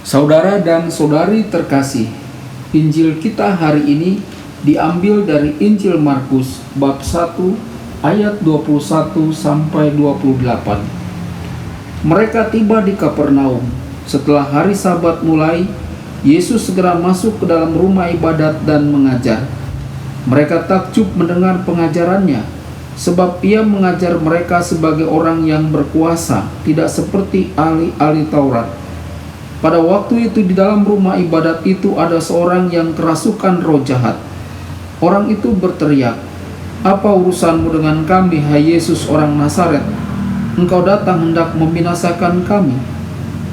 Saudara dan saudari terkasih, Injil kita hari ini diambil dari Injil Markus bab 1 ayat 21 sampai 28. Mereka tiba di Kapernaum. Setelah hari Sabat mulai, Yesus segera masuk ke dalam rumah ibadat dan mengajar. Mereka takjub mendengar pengajarannya, sebab ia mengajar mereka sebagai orang yang berkuasa, tidak seperti ahli-ahli Taurat. Pada waktu itu di dalam rumah ibadat itu ada seorang yang kerasukan roh jahat. Orang itu berteriak, "Apa urusanmu dengan kami, hai Yesus orang Nazaret? Engkau datang hendak membinasakan kami.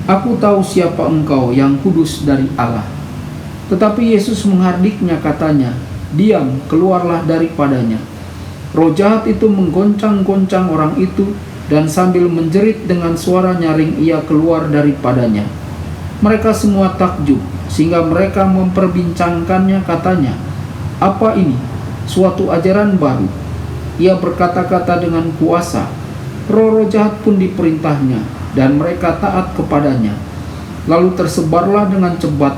Aku tahu siapa engkau, yang kudus dari Allah." Tetapi Yesus menghardiknya, katanya, "Diam, keluarlah daripadanya." Roh jahat itu menggoncang-goncang orang itu, dan sambil menjerit dengan suara nyaring ia keluar daripadanya. Mereka semua takjub, sehingga mereka memperbincangkannya, katanya, "Apa ini? Suatu ajaran baru. Ia berkata-kata dengan kuasa. Roh-roh jahat pun diperintahnya, dan mereka taat kepadanya." Lalu tersebarlah dengan cepat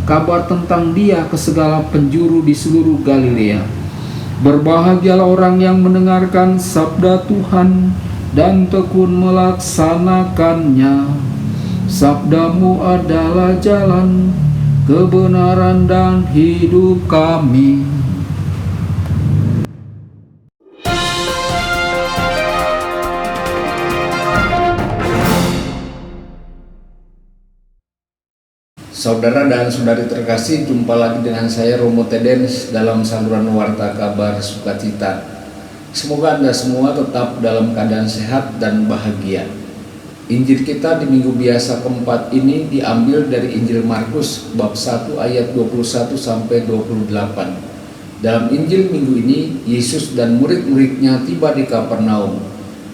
kabar tentang dia ke segala penjuru di seluruh Galilea. Berbahagialah orang yang mendengarkan sabda Tuhan dan tekun melaksanakannya. Sabdamu adalah jalan, kebenaran dan hidup kami. Saudara dan saudari terkasih, jumpa lagi dengan saya Romo Tedens dalam saluran Warta Kabar Sukacita. Semoga Anda semua tetap dalam keadaan sehat dan bahagia. Injil kita di minggu biasa keempat ini diambil dari Injil Markus bab 1 ayat 21 sampai 28. Dalam Injil minggu ini, Yesus dan murid-muridnya tiba di Kapernaum.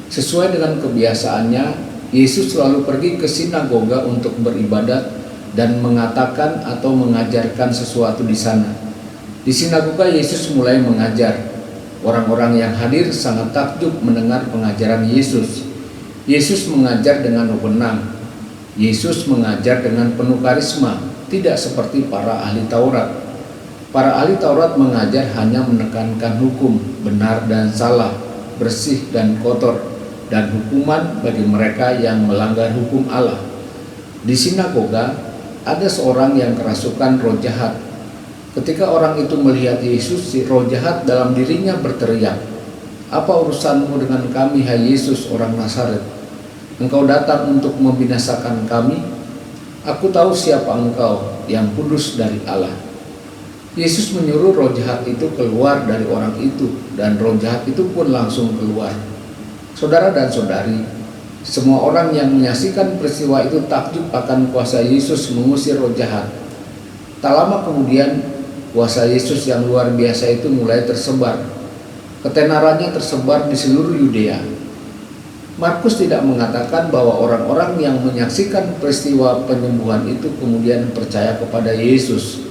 Sesuai dengan kebiasaannya, Yesus selalu pergi ke sinagoga untuk beribadat dan mengatakan atau mengajarkan sesuatu di sana. Di sinagoga Yesus mulai mengajar. Orang-orang yang hadir sangat takjub mendengar pengajaran Yesus. Yesus mengajar dengan wewenang. Yesus mengajar dengan penuh karisma, tidak seperti para ahli Taurat. Para ahli Taurat mengajar hanya menekankan hukum, benar dan salah, bersih dan kotor, dan hukuman bagi mereka yang melanggar hukum Allah. Di sinagoga ada seorang yang kerasukan roh jahat. Ketika orang itu melihat Yesus, si roh jahat dalam dirinya berteriak, "Apa urusanmu dengan kami, hai Yesus orang Nazaret? Engkau datang untuk membinasakan kami? Aku tahu siapa engkau, yang kudus dari Allah." Yesus menyuruh roh jahat itu keluar dari orang itu, dan roh jahat itu pun langsung keluar. Saudara dan saudari, semua orang yang menyaksikan peristiwa itu takjub akan kuasa Yesus mengusir roh jahat. Tak lama kemudian, kuasa Yesus yang luar biasa itu mulai tersebar. Ketenarannya tersebar di seluruh Yudea. Markus tidak mengatakan bahwa orang-orang yang menyaksikan peristiwa penyembuhan itu kemudian percaya kepada Yesus.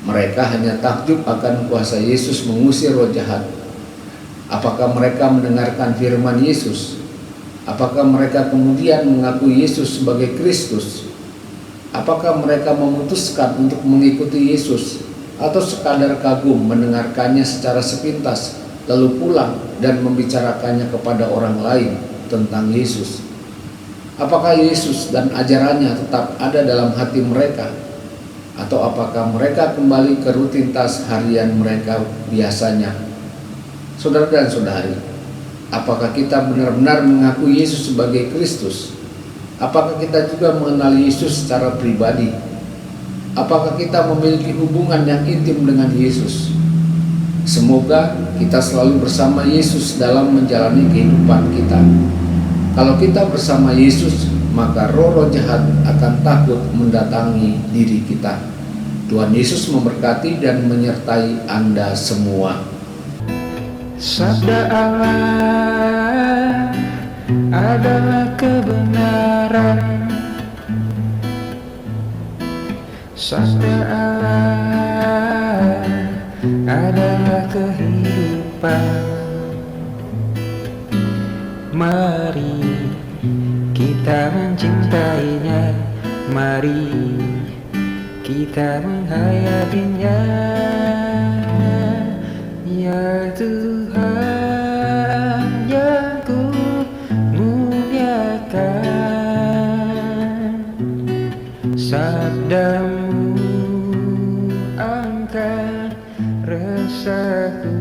Mereka hanya takjub akan kuasa Yesus mengusir roh jahat. Apakah mereka mendengarkan firman Yesus? Apakah mereka kemudian mengakui Yesus sebagai Kristus? Apakah mereka memutuskan untuk mengikuti Yesus, atau sekadar kagum mendengarkannya secara sepintas lalu pulang dan membicarakannya kepada orang lain tentang Yesus? Apakah Yesus dan ajarannya tetap ada dalam hati mereka, atau apakah mereka kembali ke rutinitas harian mereka biasanya? Saudara dan saudari, apakah kita benar-benar mengakui Yesus sebagai Kristus? Apakah kita juga mengenal Yesus secara pribadi? Apakah kita memiliki hubungan yang intim dengan Yesus? Semoga kita selalu bersama Yesus dalam menjalani kehidupan kita. Kalau kita bersama Yesus, maka roh-roh jahat akan takut mendatangi diri kita. Tuhan Yesus memberkati dan menyertai Anda semua. Sabda Allah adalah kebenaran. Sabda Allah adalah kehidupan. Mari kita mencintainya, Mari kita menghayatinya. Ya Tuhan yang ku muliakan, sabdamu angkat resahku.